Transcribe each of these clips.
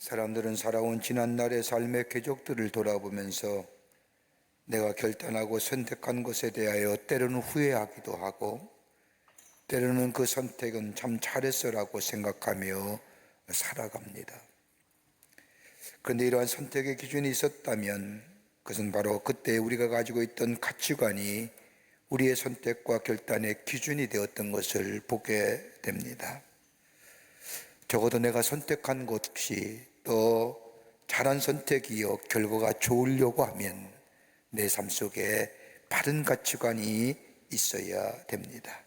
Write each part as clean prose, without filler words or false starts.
사람들은 살아온 지난날의 삶의 궤적들을 돌아보면서 내가 결단하고 선택한 것에 대하여 때로는 후회하기도 하고 때로는 그 선택은 참 잘했어라고 생각하며 살아갑니다. 그런데 이러한 선택의 기준이 있었다면 그것은 바로 그때 우리가 가지고 있던 가치관이 우리의 선택과 결단의 기준이 되었던 것을 보게 됩니다. 적어도 내가 선택한 것이 또 잘한 선택이요 결과가 좋으려고 하면 내 삶 속에 바른 가치관이 있어야 됩니다.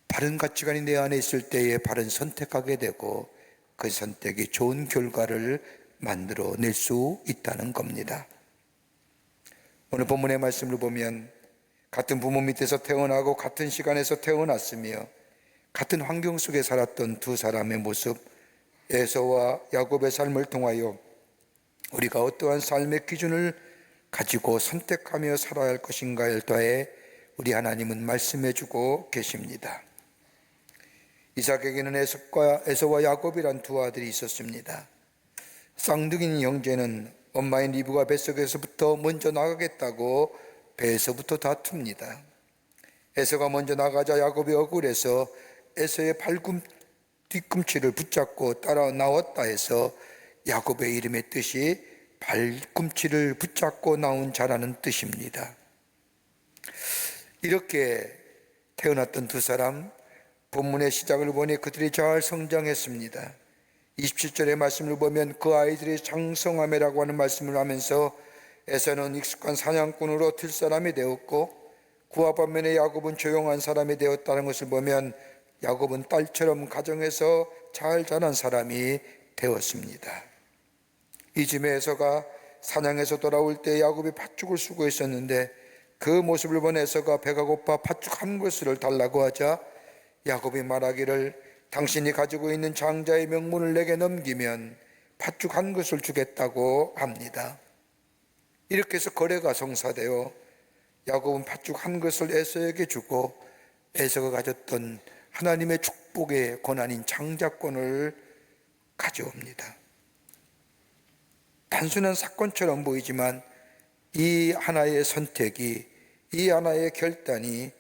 바른 가치관이 내 안에 있을 때에 바른 선택하게 되고 그 선택이 좋은 결과를 만들어낼 수 있다는 겁니다. 오늘 본문의 말씀을 보면 같은 부모 밑에서 태어나고 같은 시간에서 태어났으며 같은 환경 속에 살았던 두 사람의 모습, 에서와 야곱의 삶을 통하여 우리가 어떠한 삶의 기준을 가지고 선택하며 살아야 할 것인가에 대해 우리 하나님은 말씀해 주고 계십니다. 이삭에게는 에서와 야곱이란 두 아들이 있었습니다. 쌍둥이 형제는 엄마인 리브가 뱃속에서부터 먼저 나가겠다고 배에서부터 다툽니다. 에서가 먼저 나가자 야곱이 억울해서 에서의 뒤꿈치를 붙잡고 따라 나왔다 해서 야곱의 이름의 뜻이 발꿈치를 붙잡고 나온 자라는 뜻입니다. 이렇게 태어났던 두 사람, 본문의 시작을 보니 그들이 잘 성장했습니다. 27절의 말씀을 보면 그 아이들이 장성하매라고 하는 말씀을 하면서 에서는 익숙한 사냥꾼으로 틀 사람이 되었고 그와 반면에 야곱은 조용한 사람이 되었다는 것을 보면 야곱은 딸처럼 가정에서 잘 자란 사람이 되었습니다. 이쯤에 에서가 사냥에서 돌아올 때 야곱이 팥죽을 쓰고 있었는데 그 모습을 본 에서가 배가 고파 팥죽 한 그릇을 달라고 하자 야곱이 말하기를 당신이 가지고 있는 장자의 명분을 내게 넘기면 팥죽 한 그릇을 주겠다고 합니다. 이렇게 해서 거래가 성사되어 야곱은 팥죽 한 그릇을 에서에게 주고 에서가 가졌던 하나님의 축복의 권한인 장자권을 가져옵니다. 단순한 사건처럼 보이지만 이 하나의 선택이, 이 하나의 결단이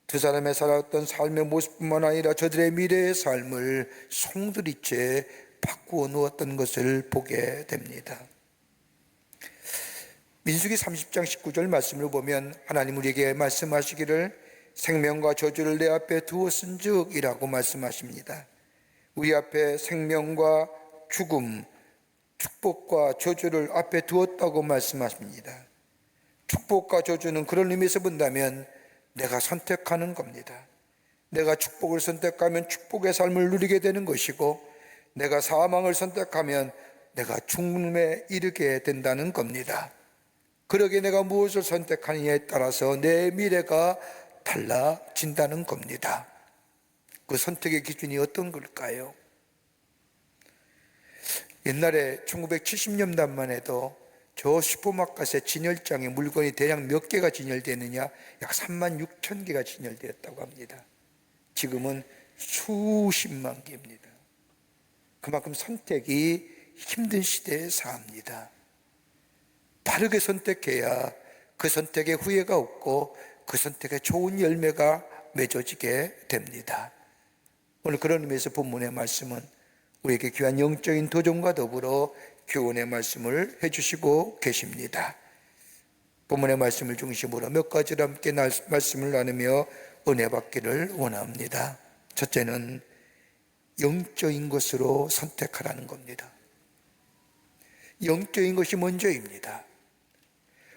두 사람의 살아왔던 삶의 모습뿐만 아니라 저들의 미래의 삶을 송두리째 바꾸어 놓았던 것을 보게 됩니다. 민수기 30장 19절 말씀을 보면 하나님 우리에게 말씀하시기를 생명과 저주를 내 앞에 두었은즉 이라고 말씀하십니다. 우리 앞에 생명과 죽음, 축복과 저주를 앞에 두었다고 말씀하십니다. 축복과 저주는 그런 의미에서 본다면 내가 선택하는 겁니다. 내가 축복을 선택하면 축복의 삶을 누리게 되는 것이고 내가 사망을 선택하면 내가 죽음에 이르게 된다는 겁니다. 그러기에 내가 무엇을 선택하느냐에 따라서 내 미래가 달라진다는 겁니다. 그 선택의 기준이 어떤 걸까요? 옛날에 1970년代만 해도 저 슈퍼마켓의 진열장에 물건이 대략 몇 개가 진열되느냐? 약 36,000개가 진열되었다고 합니다. 지금은 수십만 개입니다. 그만큼 선택이 힘든 시대에 삽니다. 바르게 선택해야 그 선택에 후회가 없고 그 선택에 좋은 열매가 맺어지게 됩니다. 오늘 그런 의미에서 본문의 말씀은 우리에게 귀한 영적인 도전과 더불어 교훈의 말씀을 해주시고 계십니다. 본문의 말씀을 중심으로 몇 가지로 함께 말씀을 나누며 은혜 받기를 원합니다. 첫째는 영적인 것으로 선택하라는 겁니다. 영적인 것이 먼저입니다.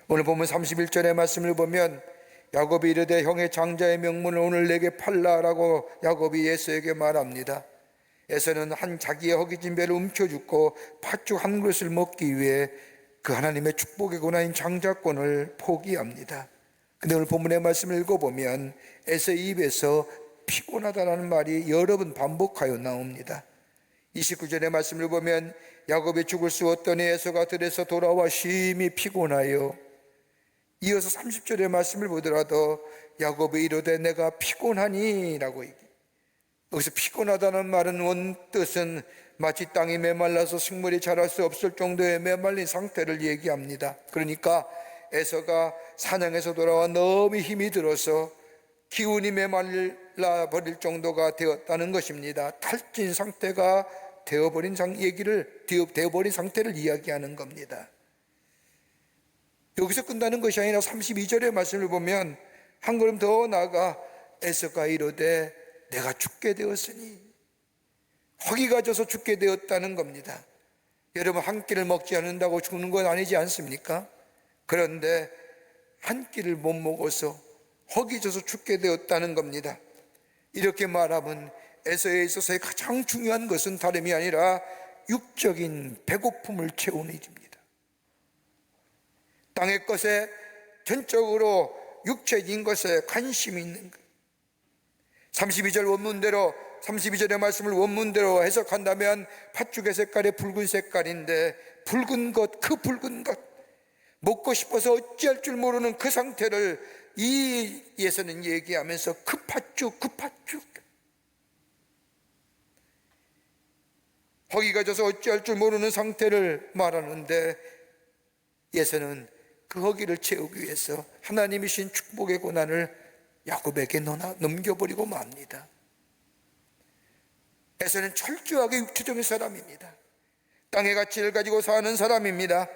오늘 보면 31절의 말씀을 보면 야곱이 이르되 형의 장자의 명분을 오늘 내게 팔라라고 야곱이 에서에게 말합니다. 에서는 한 자기의 허기진 배를 움켜쥐고 팥죽 한 그릇을 먹기 위해 그 하나님의 축복의 권한인 장자권을 포기합니다. 근데 오늘 본문의 말씀을 읽어보면 에서의 입에서 피곤하다는 말이 여러 번 반복하여 나옵니다. 29절의 말씀을 보면 야곱이 죽을 수 없더니 에서가 들에서 돌아와 심히 피곤하여, 이어서 30절의 말씀을 보더라도 야곱이 이르되 내가 피곤하니 라고 얘기해요. 여기서 피곤하다는 말은 원뜻은 마치 땅이 메말라서 식물이 자랄 수 없을 정도의 메말린 상태를 얘기합니다. 그러니까 에서가 사냥에서 돌아와 너무 힘이 들어서 기운이 메말라 버릴 정도가 되었다는 것입니다. 탈진 상태가 되어버린 상태를 이야기하는 겁니다. 여기서 끝나는 것이 아니라 32절의 말씀을 보면 한 걸음 더 나아가 에서가 이르되 내가 죽게 되었으니, 허기가 져서 죽게 되었다는 겁니다. 여러분, 한 끼를 먹지 않는다고 죽는 건 아니지 않습니까? 그런데 한 끼를 못 먹어서 허기 져서 죽게 되었다는 겁니다. 이렇게 말하면 에서에 있어서의 가장 중요한 것은 다름이 아니라 육적인 배고픔을 채우는 일입니다. 땅의 것에 전적으로 육체적인 것에 관심이 있는 것. 32절의 말씀을 원문대로 해석한다면 팥죽의 색깔이 붉은 색깔인데, 붉은 것, 그 붉은 것, 먹고 싶어서 어찌할 줄 모르는 그 상태를 이 예서는 얘기하면서 그 팥죽, 허기가 져서 어찌할 줄 모르는 상태를 말하는데, 예서는 그 허기를 채우기 위해서 하나님이신 축복의 고난을 야곱에게 넘겨버리고 맙니다. 에서는 철저하게 육체적인 사람입니다. 땅의 가치를 가지고 사는 사람입니다.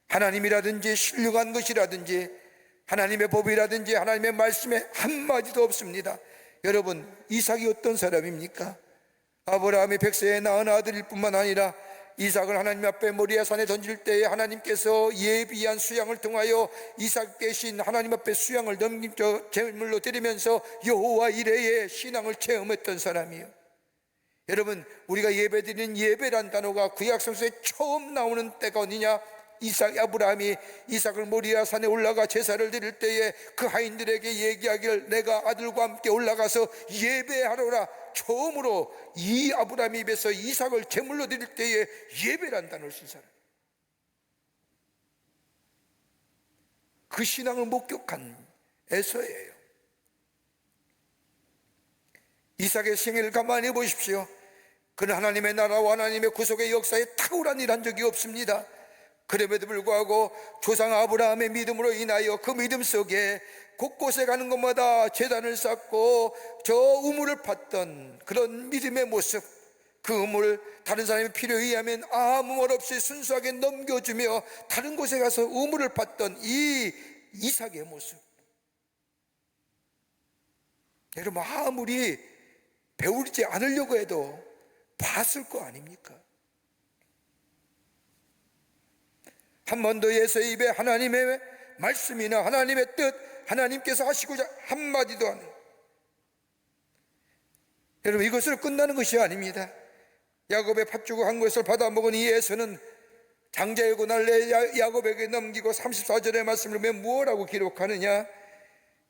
하나님이라든지 신령한 것이라든지 하나님의 법이라든지 하나님의 말씀에 한마디도 없습니다. 여러분, 이삭이 어떤 사람입니까? 아브라함이 100세에 낳은 아들일 뿐만 아니라 이삭을 하나님 앞에 모리아 산에 던질 때에 하나님께서 예비한 수양을 통하여 이삭 대신 하나님 앞에 수양을 제물로 드리면서 여호와 이레의 신앙을 체험했던 사람이에요. 여러분, 우리가 예배드리는 예배란 단어가 구약성서에 처음 나오는 때가 어디냐? 아브라함이 이삭을 모리아 산에 올라가 제사를 드릴 때에 그 하인들에게 얘기하기를 내가 아들과 함께 올라가서 예배하노라. 처음으로 이 아브라함 입에서 이삭을 제물로 드릴 때에 예배란 단어를 쓴 사람, 그 신앙을 목격한 에서예요. 이삭의 생애를 가만히 보십시오. 그는 하나님의 나라와 하나님의 구속의 역사에 탁월한 일한 적이 없습니다. 그럼에도 불구하고 조상 아브라함의 믿음으로 인하여 그 믿음 속에 곳곳에 가는 곳마다 제단을 쌓고 저 우물을 팠던 그런 믿음의 모습, 그 우물 다른 사람의 필요에 의하면 아무 말 없이 순수하게 넘겨주며 다른 곳에 가서 우물을 팠던 이 이삭의 모습, 여러분, 아무리 배우지 않으려고 해도 봤을 거 아닙니까? 한 번도 예수의 입에 하나님의 말씀이나 하나님의 뜻, 하나님께서 하시고자 한마디도 안 해요. 여러분, 이것으로 끝나는 것이 아닙니다. 야곱의 팥죽을 한 것을 받아먹은 이 에서는 장자의 고난을 야곱에게 넘기고 34절의 말씀을 보면 무엇라고 기록하느냐?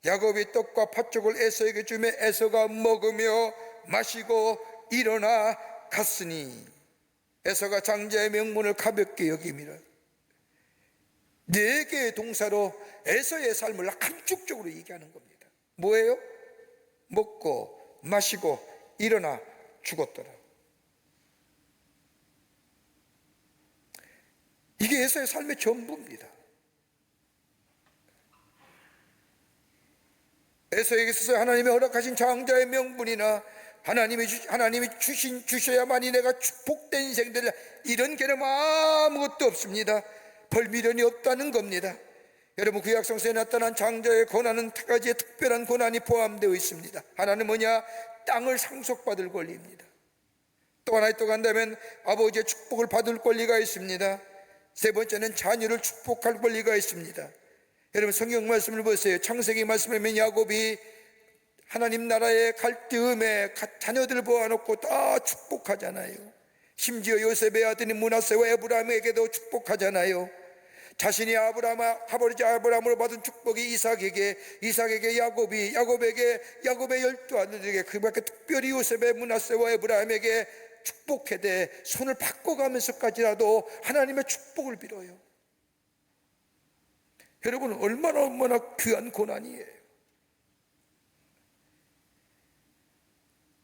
야곱이 떡과 팥죽을 에서에게 주며 에서가 먹으며 마시고 일어나 갔으니, 에서가 장자의 명분을 가볍게 여김이라. 4개의 동사로 에서의 삶을 함축적으로 얘기하는 겁니다. 뭐예요? 먹고 마시고 일어나 죽었더라. 이게 에서의 삶의 전부입니다. 에서에게 있어서 하나님이 허락하신 장자의 명분이나 하나님이 주셔야만이 내가 축복된 인생 되리라, 이런 개념 아무것도 없습니다. 벌 미련이 없다는 겁니다. 여러분, 구약성서에 나타난 장자의 고난은 2가지의 특별한 고난이 포함되어 있습니다. 하나는 뭐냐? 땅을 상속받을 권리입니다. 또 하나 또 간다면 아버지의 축복을 받을 권리가 있습니다. 세 번째는 자녀를 축복할 권리가 있습니다. 여러분, 성경 말씀을 보세요. 창세기 말씀에 보면 야곱이 하나님 나라에 갈 즈음에 자녀들을 모아놓고 다 축복하잖아요. 심지어 요셉의 아들인 므낫세와 에브라임에게도 축복하잖아요. 자신이 아버지 아브라함으로 받은 축복이 이삭에게 야곱이, 야곱의 12 아들에게, 그밖에 특별히 요셉의 므낫세와 에브라임에게 축복해대 손을 바꿔가면서까지라도 하나님의 축복을 빌어요. 여러분, 얼마나 귀한 고난이에요.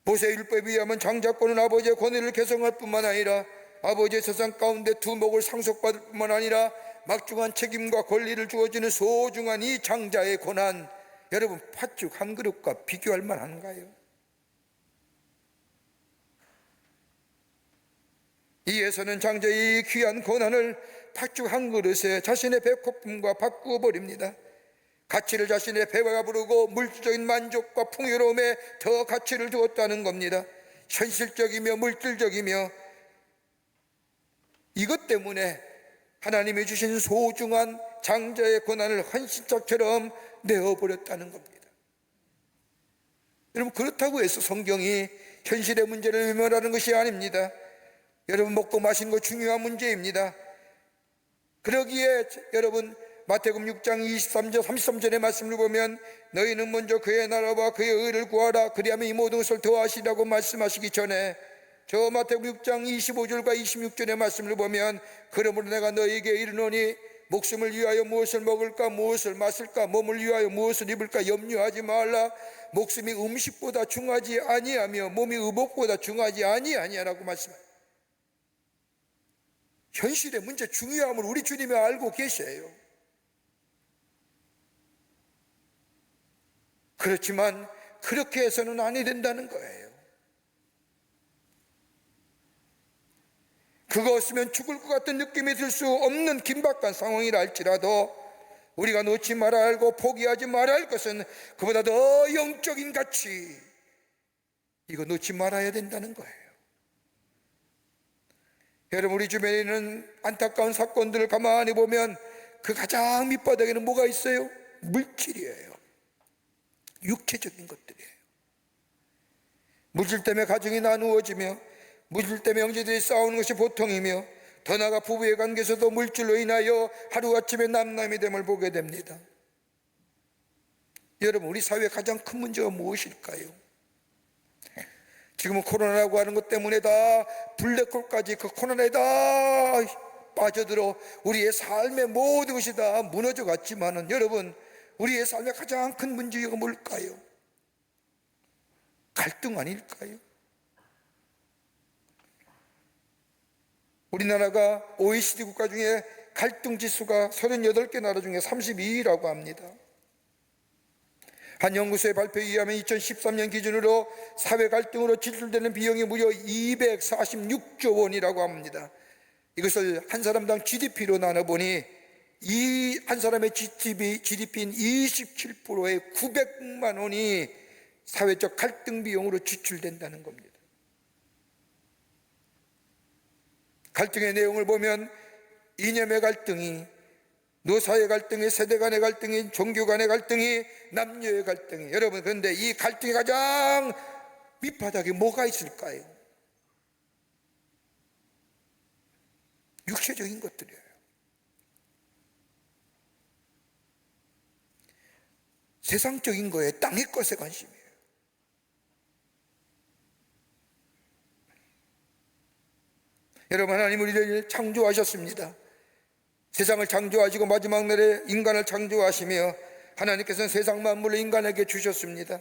모세의 율법에 의하면 장자권은 아버지의 권위를 개성할 뿐만 아니라 아버지의 세상 가운데 두 목을 상속받을 뿐만 아니라 막중한 책임과 권리를 주어지는 소중한 이 장자의 고난, 여러분 팥죽 한 그릇과 비교할 만한가요? 이에서는 장자의 귀한 고난을 팥죽 한 그릇에 자신의 배고픔과 바꾸어 버립니다. 가치를 자신의 배가 부르고 물질적인 만족과 풍요로움에 더 가치를 두었다는 겁니다. 현실적이며 물질적이며 이것 때문에 하나님이 주신 소중한 장자의 고난을 헌신짝처럼 내어버렸다는 겁니다. 여러분, 그렇다고 해서 성경이 현실의 문제를 외면하는 것이 아닙니다. 여러분, 먹고 마시는 거 중요한 문제입니다. 그러기에 여러분, 마태복음 6장 23절 33절의 말씀을 보면 너희는 먼저 그의 나라와 그의 의를 구하라 그리하면 이 모든 것을 더하시라고 말씀하시기 전에 저 마태복음 6장 25절과 26절의 말씀을 보면 그러므로 내가 너희에게 이르노니 목숨을 위하여 무엇을 먹을까 무엇을 마실까 몸을 위하여 무엇을 입을까 염려하지 말라. 목숨이 음식보다 중하지 아니하며 몸이 의복보다 중하지 아니하니라고 말씀합니다. 현실의 문제 중요함을 우리 주님이 알고 계셔요. 그렇지만 그렇게 해서는 아니 된다는 거예요. 그거 없으면 죽을 것 같은 느낌이 들 수 없는 긴박한 상황이라 할지라도 우리가 놓지 말아야 알고 포기하지 말아야 할 것은 그보다 더 영적인 가치, 이거 놓지 말아야 된다는 거예요. 여러분, 우리 주변에 있는 안타까운 사건들을 가만히 보면 그 가장 밑바닥에는 뭐가 있어요? 물질이에요. 육체적인 것들이에요. 물질 때문에 가정이 나누어지며 물질 때문에 형제들이 싸우는 것이 보통이며 더 나아가 부부의 관계에서도 물질로 인하여 하루아침에 남남이 됨을 보게 됩니다. 여러분, 우리 사회의 가장 큰 문제가 무엇일까요? 지금은 코로나라고 하는 것 때문에 다 블랙홀까지 그 코로나에 다 빠져들어 우리의 삶의 모든 것이 다 무너져 갔지만은 여러분, 우리의 삶의 가장 큰 문제가 뭘까요? 갈등 아닐까요? 우리나라가 OECD 국가 중에 갈등 지수가 38개 나라 중에 32위라고 합니다. 한 연구소의 발표에 의하면 2013년 기준으로 사회 갈등으로 지출되는 비용이 무려 246조 원이라고 합니다. 이것을 한 사람당 GDP로 나눠보니 이 한 사람의 GDP인 27%의 900만 원이 사회적 갈등 비용으로 지출된다는 겁니다. 갈등의 내용을 보면 이념의 갈등이, 노사의 갈등이, 세대 간의 갈등이, 종교 간의 갈등이, 남녀의 갈등이. 여러분, 그런데 이 갈등이 가장 밑바닥에 뭐가 있을까요? 육체적인 것들이에요. 세상적인 거에, 땅의 것에 관심이에요. 여러분, 하나님 우리를 창조하셨습니다. 세상을 창조하시고 마지막 날에 인간을 창조하시며 하나님께서는 세상 만물을 인간에게 주셨습니다.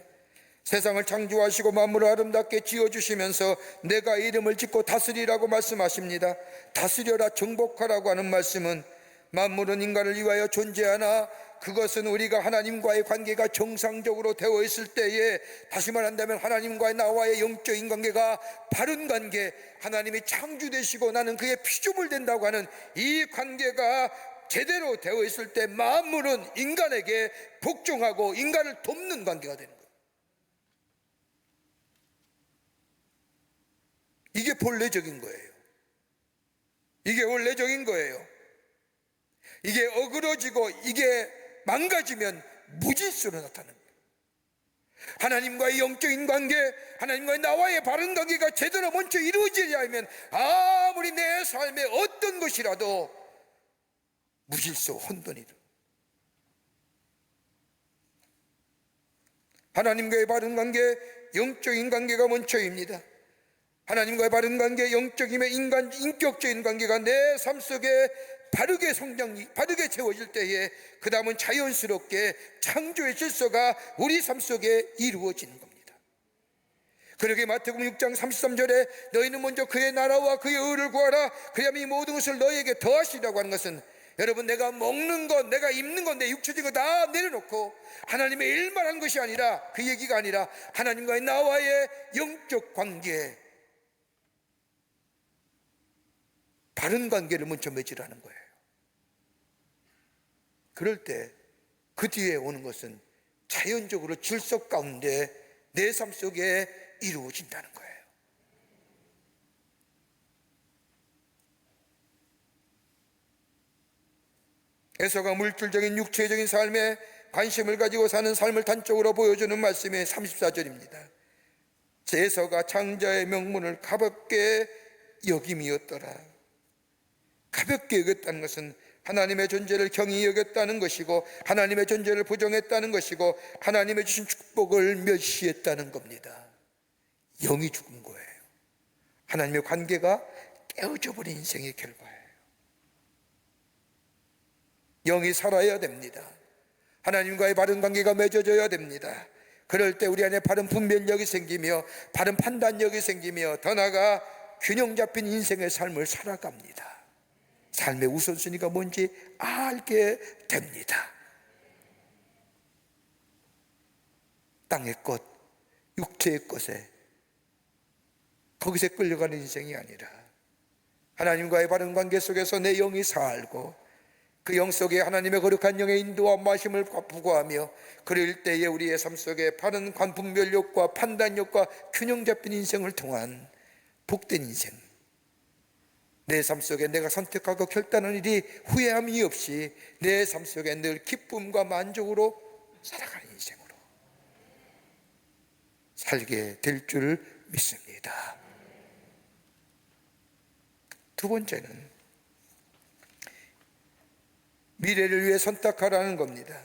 세상을 창조하시고 만물을 아름답게 지어주시면서 내가 이름을 짓고 다스리라고 말씀하십니다. 다스려라, 정복하라고 하는 말씀은 만물은 인간을 위하여 존재하나 그것은 우리가 하나님과의 관계가 정상적으로 되어 있을 때에, 다시 말한다면 하나님과의 나와의 영적인 관계가 바른 관계, 하나님이 창조되시고 나는 그의 피조물 된다고 하는 이 관계가 제대로 되어 있을 때 만물은 인간에게 복종하고 인간을 돕는 관계가 되는 거예요. 이게 본래적인 거예요. 이게 원래적인 거예요. 이게 어그러지고 이게 망가지면 무질서로 나타나는 거예요. 하나님과의 영적인 관계, 하나님과의 나와의 바른 관계가 제대로 먼저 이루어지려면 아무리 내 삶의 어떤 것이라도 무질서 혼돈이다. 하나님과의 바른 관계, 영적인 관계가 먼저입니다. 하나님과의 바른 관계, 영적이며 인격적인 관계가 내 삶 속에 바르게 성장이, 바르게 채워질 때에 그 다음은 자연스럽게 창조의 질서가 우리 삶 속에 이루어지는 겁니다. 그러게 마태복음 6장 33절에 너희는 먼저 그의 나라와 그의 의를 구하라 그리하면 이 모든 것을 너희에게 더하시리라고 하는 것은, 여러분, 내가 먹는 것, 내가 입는 것, 내 육체적인 것 다 내려놓고 하나님의 일만 하는 것이 아니라, 그 얘기가 아니라 하나님과의 나와의 영적 관계, 바른 관계를 먼저 맺으라는 거예요. 그럴 때 그 뒤에 오는 것은 자연적으로 질서 가운데 내 삶 속에 이루어진다는 거예요. 에서가 물질적인 육체적인 삶에 관심을 가지고 사는 삶을 단적으로 보여주는 말씀이 34절입니다. 에서가 창자의 명분을 가볍게 여김이었더라. 가볍게 여겼다는 것은 하나님의 존재를 경히 여겼다는 것이고, 하나님의 존재를 부정했다는 것이고, 하나님의 주신 축복을 멸시했다는 겁니다. 영이 죽은 거예요. 하나님의 관계가 깨어져 버린 인생의 결과예요. 영이 살아야 됩니다. 하나님과의 바른 관계가 맺어져야 됩니다. 그럴 때 우리 안에 바른 분별력이 생기며 바른 판단력이 생기며 더 나아가 균형 잡힌 인생의 삶을 살아갑니다. 삶의 우선순위가 뭔지 알게 됩니다. 땅의 것, 육체의 것에 거기서 끌려가는 인생이 아니라 하나님과의 바른 관계 속에서 내 영이 살고 그 영 속에 하나님의 거룩한 영의 인도와 마심을 부과하며, 그럴 때에 우리의 삶 속에 바른 분별력과 판단력과 균형 잡힌 인생을 통한 복된 인생, 내 삶 속에 내가 선택하고 결단한 일이 후회함이 없이 내 삶 속에 늘 기쁨과 만족으로 살아가는 인생으로 살게 될 줄 믿습니다. 두 번째는 미래를 위해 선택하라는 겁니다.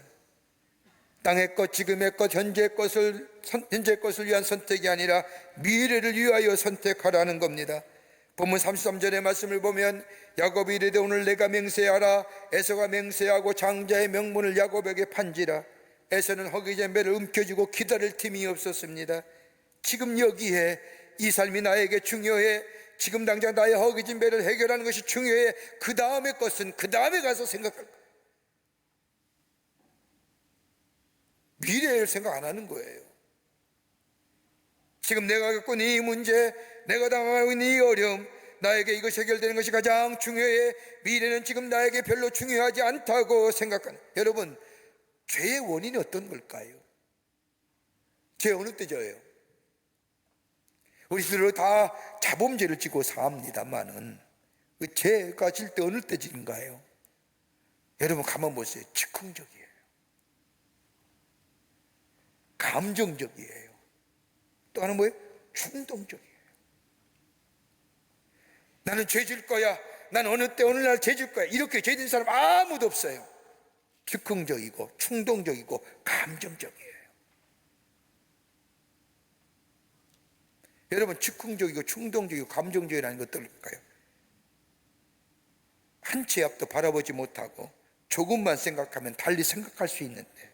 땅의 것, 지금의 것, 현재의 것을 위한 선택이 아니라 미래를 위하여 선택하라는 겁니다. 본문 33절의 말씀을 보면 야곱이 이르되 오늘 내가 맹세하라. 에서가 맹세하고 장자의 명분을 야곱에게 판지라. 에서는 허기진 배를 움켜쥐고 기다릴 틈이 없었습니다. 지금 여기에 이 삶이 나에게 중요해. 지금 당장 나의 허기진 배를 해결하는 것이 중요해. 그 다음의 것은 그 다음에 가서 생각할 거예요. 미래를 생각 안 하는 거예요. 지금 내가 겪고 있는 이 문제, 내가 당하고 있는 이 어려움, 나에게 이것이 해결되는 것이 가장 중요해. 미래는 지금 나에게 별로 중요하지 않다고 생각하는, 여러분, 죄의 원인이 어떤 걸까요? 죄 어느 때 져요? 우리 스스로 다 자범죄를 지고 삽니다만은 그 죄가 질 때 어느 때 지는가요? 여러분 가만 보세요. 즉흥적이에요. 감정적이에요. 또 하나는 뭐예요? 충동적이에요. 나는 죄 질 거야. 난 어느 때 어느 날 죄 질 거야. 이렇게 죄 진 사람 아무도 없어요. 즉흥적이고 충동적이고 감정적이에요. 여러분, 즉흥적이고 충동적이고 감정적이라는 것들 뭘까요? 한 치 앞도 바라보지 못하고 조금만 생각하면 달리 생각할 수 있는데,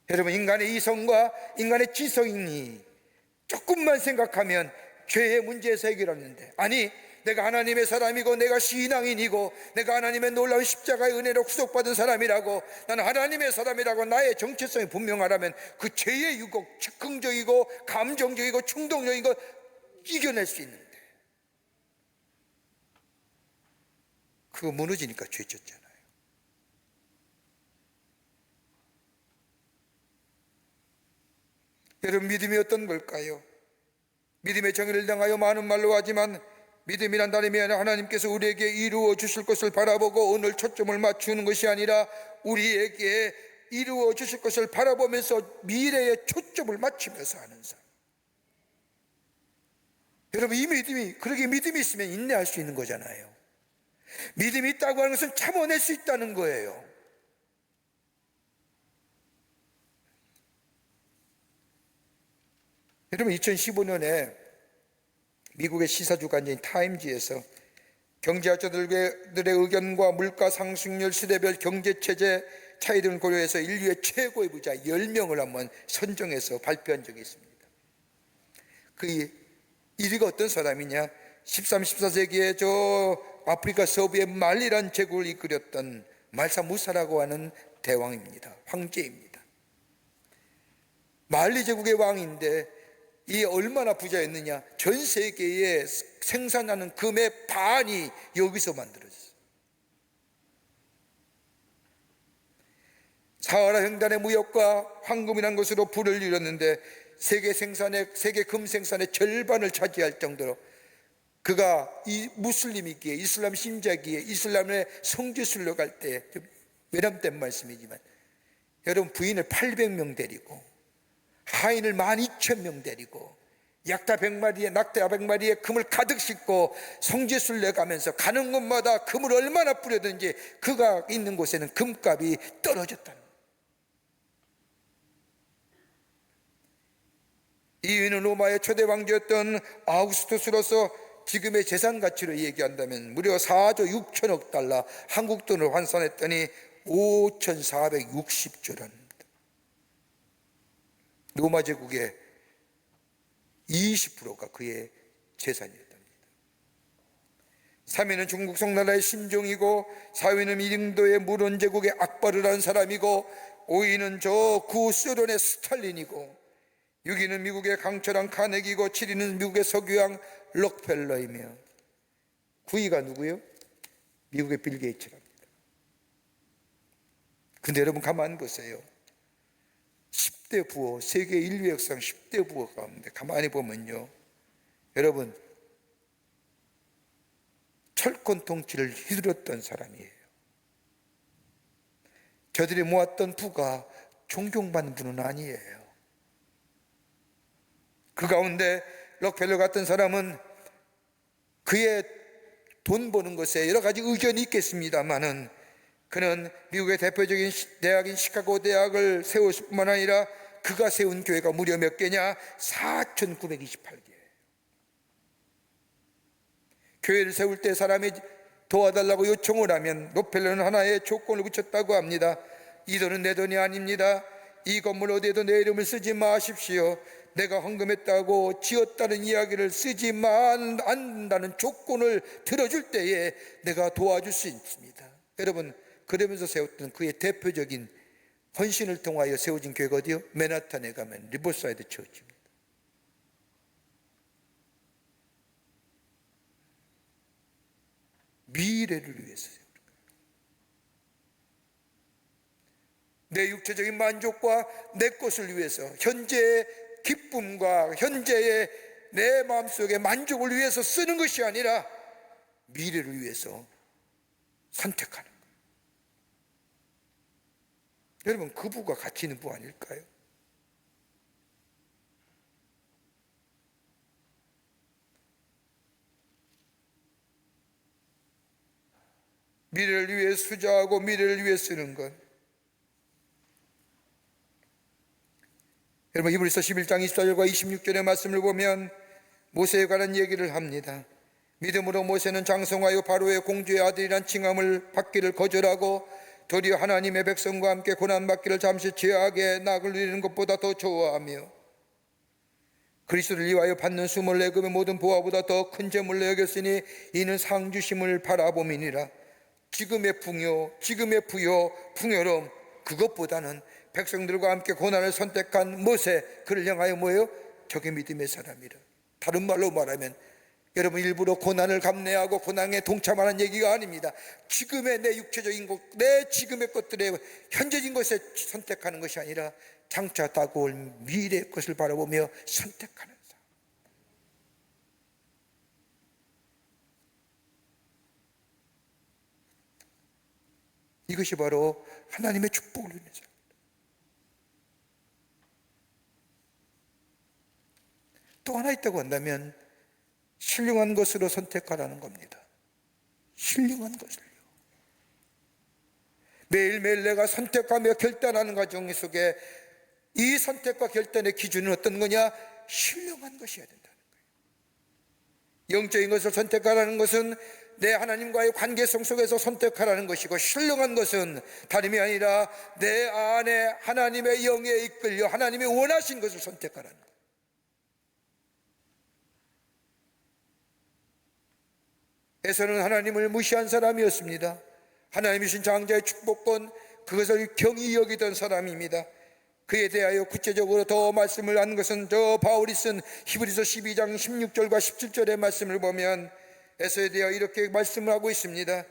여러분, 인간의 이성과 인간의 지성이 조금만 생각하면 죄의 문제에서 해결하는데, 아니, 내가 하나님의 사람이고 내가 신앙인이고 내가 하나님의 놀라운 십자가의 은혜로 구속받은 사람이라고, 나는 하나님의 사람이라고 나의 정체성이 분명하라면 그 죄의 유혹, 즉흥적이고 감정적이고 충동적인 거 이겨낼 수 있는데, 그거 무너지니까 죄 졌잖아요. 여러분, 믿음이 어떤 걸까요? 믿음의 정의를 당하여 많은 말로 하지만 믿음이란 단임이 아니라 하나님께서 우리에게 이루어 주실 것을 바라보고 오늘 초점을 맞추는 것이 아니라 우리에게 이루어 주실 것을 바라보면서 미래에 초점을 맞추면서 하는 삶. 여러분, 이 믿음이, 그러게 믿음이 있으면 인내할 수 있는 거잖아요. 믿음이 있다고 하는 것은 참아낼 수 있다는 거예요. 여러분, 2015년에 미국의 시사주간지인 타임지에서 경제학자들의 의견과 물가 상승률, 시대별 경제체제 차이 등을 고려해서 인류의 최고의 부자 10명을 한번 선정해서 발표한 적이 있습니다. 그 이리가 어떤 사람이냐? 13, 14세기에 저 아프리카 서부의 말리란 제국을 이끌었던 말사 무사라고 하는 대왕입니다. 황제입니다. 말리 제국의 왕인데 이 얼마나 부자였느냐? 전 세계에 생산하는 금의 반이 여기서 만들어졌어요. 사하라 횡단의 무역과 황금이라는 것으로 부를 이뤘는데 세계 금 생산의 절반을 차지할 정도로 그가 이 무슬림이기에 이슬람 신자기에 이슬람의 성지순례 갈 때 외람된 말씀이지만 여러분 부인을 800명 데리고 하인을 12,000명 데리고 낙타 100마리에 금을 가득 싣고 성지순례 가면서 가는 곳마다 금을 얼마나 뿌려든지 그가 있는 곳에는 금값이 떨어졌다는 거예요. 이유는 로마의 초대 왕조였던 아우구스투스로서 지금의 재산 가치로 얘기한다면 무려 4조 6천억 달러 한국 돈을 환산했더니 5,460조랍니다. 로마 제국의 20%가 그의 재산이었답니다. 3위는 중국 송나라의 신종이고 4위는 미링도의 무론 제국의 악바를 한 사람이고 5위는 저 구소련의 스탈린이고 6위는 미국의 강철한 카네기고 7위는 미국의 석유왕 록펠러이며 9위가 누구요? 미국의 빌 게이츠랍니다. 근데 여러분 가만 보세요. 10대 부호, 세계 인류 역상 10대 부호 가운데 가만히 보면요, 여러분 철권 통치를 휘두르던 사람이에요. 저들이 모았던 부가 존경받는 분은 아니에요. 그 가운데 록펠러 같은 사람은 그의 돈 버는 것에 여러 가지 의견이 있겠습니다마는 그는 미국의 대표적인 대학인 시카고 대학을 세웠을 뿐만 아니라 그가 세운 교회가 무려 몇 개냐? 4,928개. 교회를 세울 때 사람이 도와달라고 요청을 하면 록펠러는 하나의 조건을 붙였다고 합니다. 이 돈은 내 돈이 아닙니다. 이 건물 어디에도 내 이름을 쓰지 마십시오. 내가 헌금했다고 지었다는 이야기를 쓰지만 않는다는 조건을 들어줄 때에 내가 도와줄 수 있습니다. 여러분, 그러면서 세웠던 그의 대표적인 헌신을 통하여 세워진 교회가 어디요? 맨하탄에 가면 리버사이드 처치입니다. 미래를 위해서 세우는 거예요. 내 육체적인 만족과 내 것을 위해서, 현재의 기쁨과 현재의 내 마음속의 만족을 위해서 쓰는 것이 아니라 미래를 위해서 선택하는 거예요. 여러분, 그 부가 가치 있는 부 아닐까요? 미래를 위해 투자하고 미래를 위해 쓰는 것. 여러분, 히브리서 11장 24절과 26절의 말씀을 보면 모세에 관한 얘기를 합니다. 믿음으로 모세는 장성하여 바로의 공주의 아들이란 칭함을 받기를 거절하고 도리어 하나님의 백성과 함께 고난받기를 잠시 죄악의 낙을 누리는 것보다 더 좋아하며 그리스도를 위하여 받는 24금의 모든 보화보다 더 큰 재물로 여겼으니 이는 상 주심을 바라봄이니라. 지금의 풍요, 지금의 부요, 풍요로움, 그것보다는 백성들과 함께 고난을 선택한 모세, 그를 향하여 뭐예요? 저게 믿음의 사람이라. 다른 말로 말하면 여러분, 일부러 고난을 감내하고 고난에 동참하는 얘기가 아닙니다. 지금의 내 육체적인 것, 내 지금의 것들의 현재적인 것에 선택하는 것이 아니라 장차 다가올 미래의 것을 바라보며 선택하는 사람. 이것이 바로 하나님의 축복을 누리는 사람. 또 하나 있다고 한다면 신령한 것으로 선택하라는 겁니다. 신령한 것을요. 매일매일 내가 선택하며 결단하는 과정 속에 이 선택과 결단의 기준은 어떤 거냐? 신령한 것이어야 된다는 거예요. 영적인 것을 선택하라는 것은 내 하나님과의 관계성 속에서 선택하라는 것이고, 신령한 것은 다름이 아니라 내 안에 하나님의 영에 이끌려 하나님이 원하신 것을 선택하라는 거예요. 에서는 하나님을 무시한 사람이었습니다. 하나님이 주신 장자의 축복권, 그것을 경히 여기던 사람입니다. 그에 대하여 구체적으로 더 말씀을 한 것은 저 바울이 쓴 히브리서 12장 16절과 17절의 말씀을 보면 에서에 대하여 이렇게 말씀을 하고 있습니다.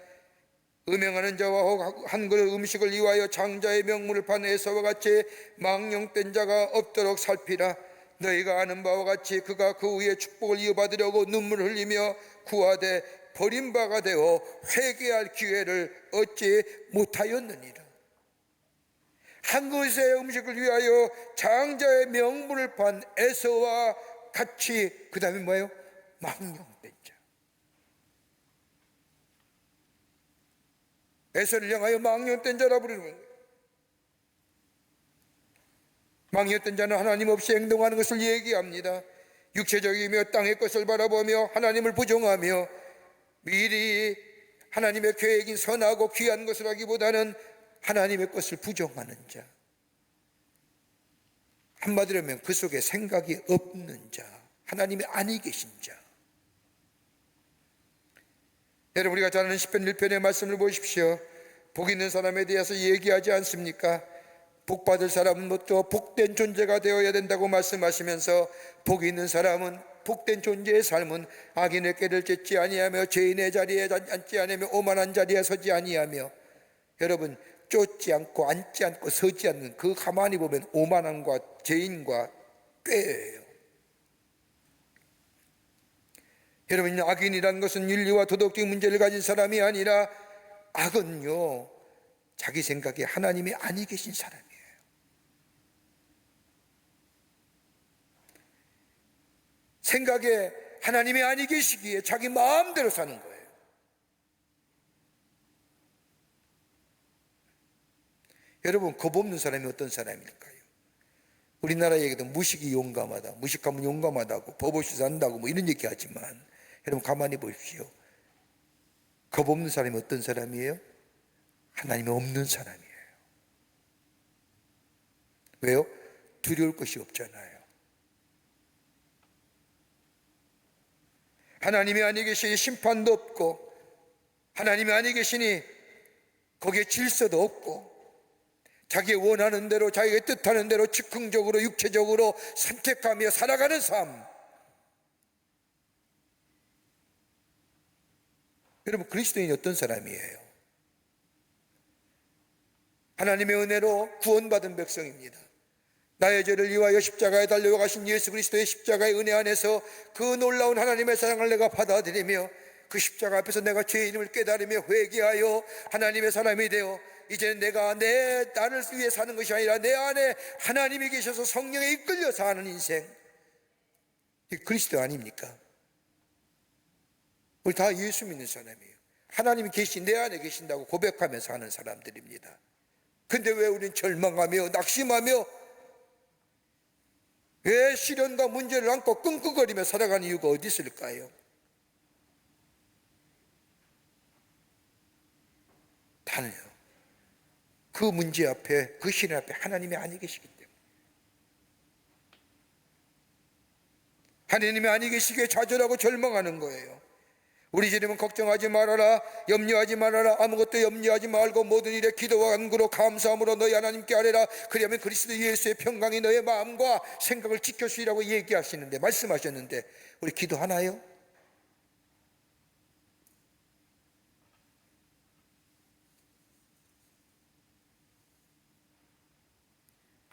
음행하는 자와 한 그릇 음식을 위하여 장자의 명물을 판 에서와 같이 망령된 자가 없도록 살피라. 너희가 아는 바와 같이 그가 그 후에 축복을 이어받으려고 눈물을 흘리며 구하되 버림바가 되어 회개할 기회를 얻지 못하였느니라. 한 그릇의 음식을 위하여 장자의 명분을 판 에서와 같이, 그 다음에 뭐예요? 망령된 자. 에서를 향하여 망령된 자라 부르는 거예요. 망령된 자는 하나님 없이 행동하는 것을 얘기합니다. 육체적이며 땅의 것을 바라보며 하나님을 부정하며 미리 하나님의 계획인 선하고 귀한 것을 하기보다는 하나님의 것을 부정하는 자, 한마디로 하면 그 속에 생각이 없는 자, 하나님이 아니 계신 자. 여러분, 우리가 잘 아는 시편 1편의 말씀을 보십시오. 복 있는 사람에 대해서 얘기하지 않습니까? 복 받을 사람은 또 복된 존재가 되어야 된다고 말씀하시면서, 복 있는 사람은, 복된 존재의 삶은 악인의 꾀를 쫓지 아니하며 죄인의 자리에 앉지 아니하며 오만한 자리에 서지 아니하며. 여러분, 쫓지 않고 앉지 않고 서지 않는 그 가만히 보면 오만함과 죄인과 꾀예요. 여러분, 악인이라는 것은 윤리와 도덕적 문제를 가진 사람이 아니라 악은요, 자기 생각에 하나님이 아니 계신 사람이에요. 생각에 하나님이 아니 계시기에 자기 마음대로 사는 거예요. 여러분, 겁 없는 사람이 어떤 사람일까요? 우리나라 얘기도 무식이 용감하다, 무식하면 용감하다고, 법 없이 산다고 뭐 이런 얘기 하지만, 여러분 가만히 보십시오. 겁 없는 사람이 어떤 사람이에요? 하나님이 없는 사람이에요. 왜요? 두려울 것이 없잖아요. 하나님이 아니 계시니 심판도 없고, 하나님이 아니 계시니 거기에 질서도 없고, 자기 원하는 대로, 자기가 뜻하는 대로 즉흥적으로 육체적으로 선택하며 살아가는 삶. 여러분, 그리스도인이 어떤 사람이에요? 하나님의 은혜로 구원받은 백성입니다. 나의 죄를 위하여 십자가에 달려가신 예수 그리스도의 십자가의 은혜 안에서 그 놀라운 하나님의 사랑을 내가 받아들이며 그 십자가 앞에서 내가 죄인임을 깨달으며 회개하여 하나님의 사람이 되어 이제 내가 나를 위해 사는 것이 아니라 내 안에 하나님이 계셔서 성령에 이끌려 사는 인생, 이 그리스도 아닙니까? 우리 다 예수 믿는 사람이에요. 하나님이 계신, 내 안에 계신다고 고백하면서 사는 사람들입니다. 근데 왜 우리는 절망하며 낙심하며 왜 시련과 문제를 안고 끙끙거리며 살아가는 이유가 어디 있을까요? 다는요, 그 문제 앞에, 그 시련 앞에 하나님이 아니 계시기 때문에, 하나님이 아니 계시기에 좌절하고 절망하는 거예요. 우리 주님은 걱정하지 말아라, 염려하지 말아라, 아무것도 염려하지 말고 모든 일에 기도와 간구로 감사함으로 너희 하나님께 아뢰라. 그리하면 그리스도 예수의 평강이 너의 마음과 생각을 지켜주시라고 얘기하시는데, 말씀하셨는데, 우리 기도하나요?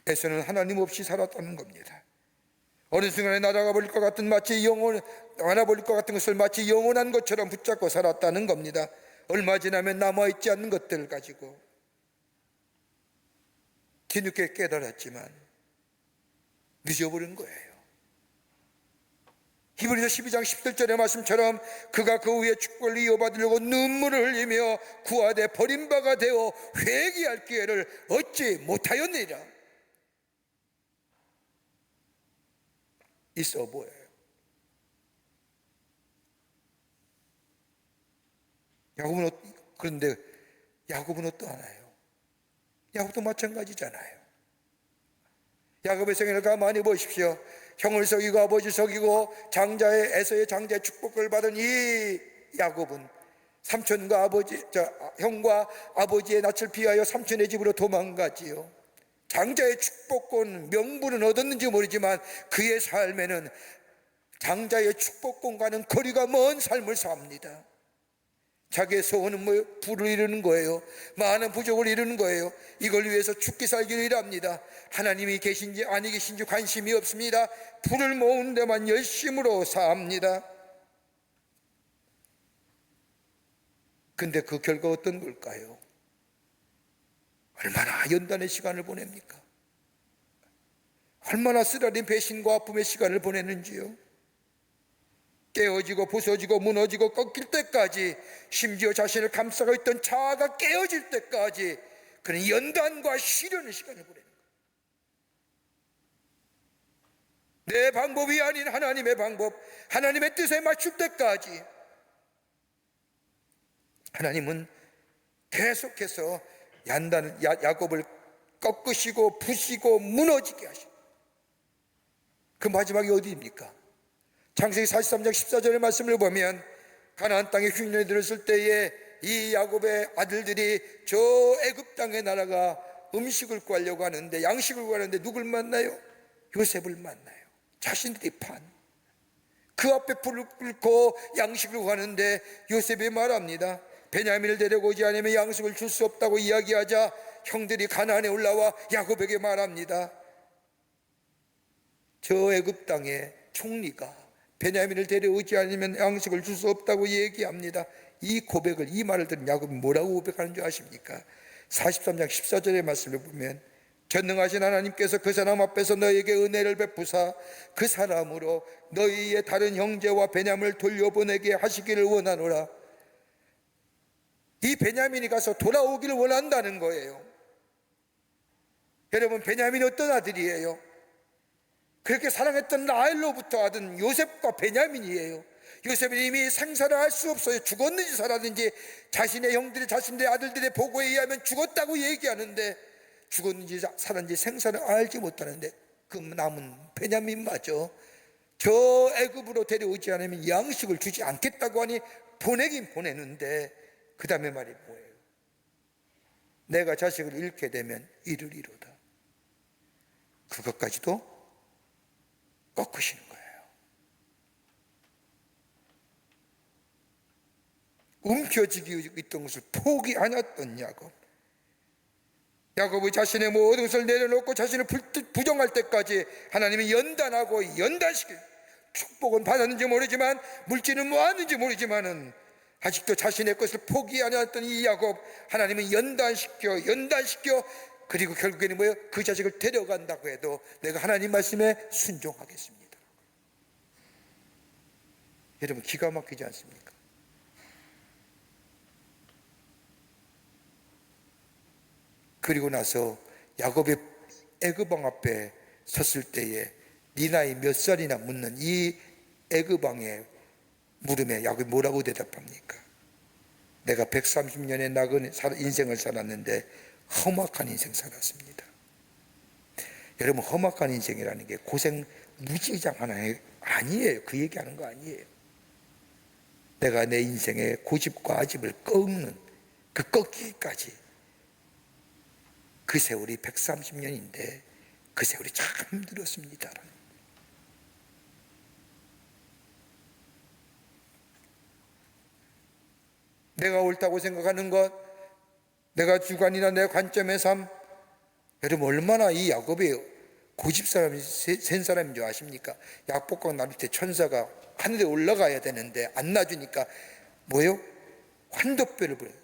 에서는 하나님 없이 살았다는 겁니다. 어느 순간에 날아가 버릴 것 같은, 알아버릴 것 같은 것을 마치 영원한 것처럼 붙잡고 살았다는 겁니다. 얼마 지나면 남아있지 않는 것들 가지고 뒤늦게 깨달았지만 늦어버린 거예요. 히브리서 12장 17절의 말씀처럼 그가 그 후에 축복을 이어받으려고 눈물을 흘리며 구하되 버림바가 되어 회개할 기회를 얻지 못하였느니라. 있어 보여요. 야곱은 그런데 야곱은 어떠하나요? 야곱도 마찬가지잖아요. 야곱의 생애를 가만히 보십시오. 형을 속이고 아버지를 속이고 에서의 장자의 축복을 받은 이 야곱은 형과 아버지의 낯을 피하여 삼촌의 집으로 도망가지요. 장자의 축복권, 명분은 얻었는지 모르지만 그의 삶에는 장자의 축복권과는 거리가 먼 삶을 삽니다. 자기의 소원은 부를 이루는 거예요. 많은 부족을 이루는 거예요. 이걸 위해서 죽기 살기를 일합니다. 하나님이 계신지 아니 계신지 관심이 없습니다. 부를 모으는 데만 열심으로 삽니다. 근데 그 결과 어떤 걸까요? 얼마나 연단의 시간을 보냅니까? 얼마나 쓰라린 배신과 아픔의 시간을 보내는지요. 깨어지고 부서지고 무너지고 꺾일 때까지, 심지어 자신을 감싸고 있던 자아가 깨어질 때까지 그는 연단과 시련의 시간을 보내는 거예요. 내 방법이 아닌 하나님의 방법, 하나님의 뜻에 맞출 때까지 하나님은 계속해서 야곱을 꺾으시고 부시고 무너지게 하시고, 그 마지막이 어디입니까? 창세기 43장 14절의 말씀을 보면 가나안 땅에 흉년이 들었을 때에 이 야곱의 아들들이 저 애굽 땅에 날아가 음식을 구하려고 하는데, 양식을 구하는데 누굴 만나요? 요셉을 만나요. 자신들이 그 앞에 불을 끓고 양식을 구하는데 요셉이 말합니다. 베냐민을 데려오지 않으면 양식을 줄 수 없다고 이야기하자 형들이 가나안에 올라와 야곱에게 말합니다. 저 애굽 땅의 총리가 베냐민을 데려오지 않으면 양식을 줄 수 없다고 얘기합니다. 이 고백을, 이 말을 들은 야곱이 뭐라고 고백하는 줄 아십니까? 43장 14절의 말씀을 보면 전능하신 하나님께서 그 사람 앞에서 너에게 은혜를 베푸사 그 사람으로 너희의 다른 형제와 베냐민을 돌려보내게 하시기를 원하노라. 이 베냐민이 가서 돌아오기를 원한다는 거예요. 여러분, 베냐민이 어떤 아들이에요? 그렇게 사랑했던 라헬로부터 얻은 요셉과 베냐민이에요. 요셉은 이미 생사를 알 수 없어요. 죽었는지 살았는지 자신의 형들이 자신의 아들들의 보고에 의하면 죽었다고 얘기하는데, 죽었는지 살았는지 생사를 알지 못하는데 그 남은 베냐민마저 저 애굽으로 데려오지 않으면 양식을 주지 않겠다고 하니 보내긴 보내는데, 그 다음에 말이 뭐예요? 내가 자식을 잃게 되면 이르리로다. 그것까지도 꺾으시는 거예요. 움켜쥐기 있던 것을 포기 안 했던 야곱이 자신의 모든 것을 내려놓고 자신을 부정할 때까지 하나님이 연단하고 연단시켜요. 축복은 받았는지 모르지만, 물질은 모았는지 모르지만은 아직도 자신의 것을 포기 안 했던 이 야곱, 하나님은 연단시켜 그리고 결국에는 뭐예요? 그 자식을 데려간다고 해도 내가 하나님 말씀에 순종하겠습니다. 여러분, 기가 막히지 않습니까? 그리고 나서 야곱의 애굽 왕 앞에 섰을 때에 네 나이 몇 살이나 묻는 이 애굽 왕의 물음에 야곱이 뭐라고 대답합니까? 내가 130년의 나은 인생을 살았는데 험악한 인생 살았습니다. 여러분, 험악한 인생이라는 게 고생 무지장 하나의 아니에요. 그 얘기하는 거 아니에요. 내가 내 인생의 고집과 아집을 꺾는 그 꺾기까지, 그 세월이 130년인데 그 세월이 참 힘들었습니다. 내가 옳다고 생각하는 것, 내가 주관이나 내 관점의 삶, 여러분 얼마나 이 야곱이 고집 사람이 센 사람인 줄 아십니까? 약복강 나눌 때 천사가 하늘에 올라가야 되는데 안 놔주니까 뭐예요? 환도뼈를 부려요.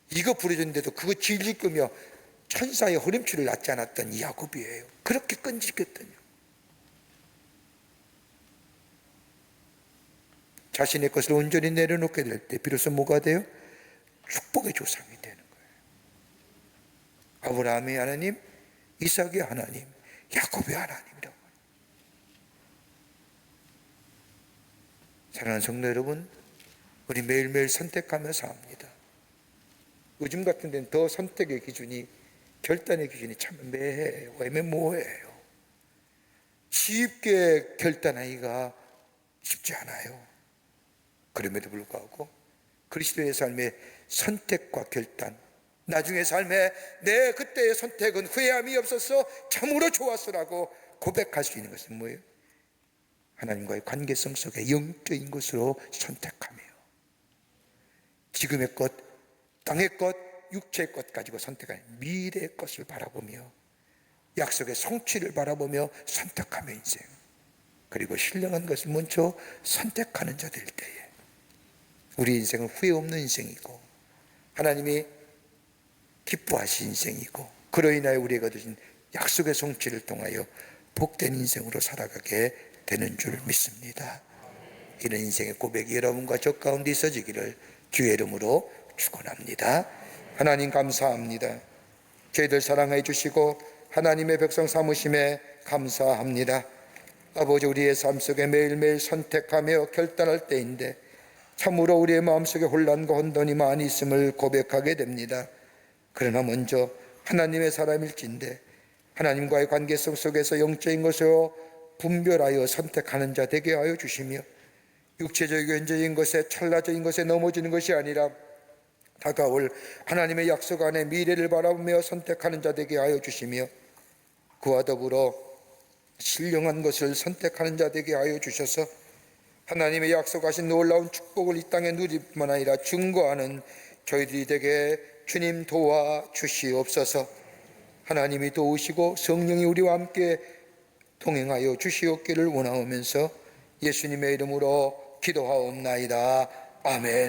이거 부려줬는데도 그거 질질 끄며 천사의 허림줄을 놨지 않았던 이 야곱이에요. 그렇게 끈질겼더니 자신의 것을 온전히 내려놓게 될 때 비로소 뭐가 돼요? 축복의 조상이 되는 거예요. 아브라함의 하나님, 이삭의 하나님, 야곱의 하나님이라고. 사랑하는 성도 여러분, 우리 매일매일 선택하면서 합니다. 요즘 같은 데는 더 선택의 기준이, 결단의 기준이 참 애매해요. 애매모호해요. 쉽게 결단하기가 쉽지 않아요. 그럼에도 불구하고 그리스도의 삶의 선택과 결단, 나중의 삶에 내 그때의 선택은 후회함이 없어서 참으로 좋았으라고 고백할 수 있는 것은 뭐예요? 하나님과의 관계성 속에 영적인 것으로 선택하며 지금의 것, 땅의 것, 육체의 것 가지고 선택하는 미래의 것을 바라보며 약속의 성취를 바라보며 선택하며 인생, 그리고 신령한 것을 먼저 선택하는 자들 때에 우리 인생은 후회 없는 인생이고 하나님이 기뻐하신 인생이고 그로 인하여 우리에게 얻으신 약속의 성취를 통하여 복된 인생으로 살아가게 되는 줄 믿습니다. 이런 인생의 고백이 여러분과 저 가운데 있어지기를 주의 이름으로 축원합니다. 하나님 감사합니다. 저희들 사랑해 주시고 하나님의 백성 삼으심에 감사합니다. 아버지, 우리의 삶 속에 매일매일 선택하며 결단할 때인데 참으로 우리의 마음속에 혼란과 혼돈이 많이 있음을 고백하게 됩니다. 그러나 먼저 하나님의 사람일진데 하나님과의 관계성 속에서 영적인 것으로 분별하여 선택하는 자 되게 하여 주시며 육체적이고 현재적인 것에 찰나적인 것에 넘어지는 것이 아니라 다가올 하나님의 약속 안에 미래를 바라보며 선택하는 자 되게 하여 주시며 그와 더불어 신령한 것을 선택하는 자 되게 하여 주셔서 하나님의 약속하신 놀라운 축복을 이 땅에 누릴 뿐만 아니라 증거하는 저희들이 되게 주님 도와 주시옵소서. 하나님이 도우시고 성령이 우리와 함께 동행하여 주시옵기를 원하오면서 예수님의 이름으로 기도하옵나이다. 아멘.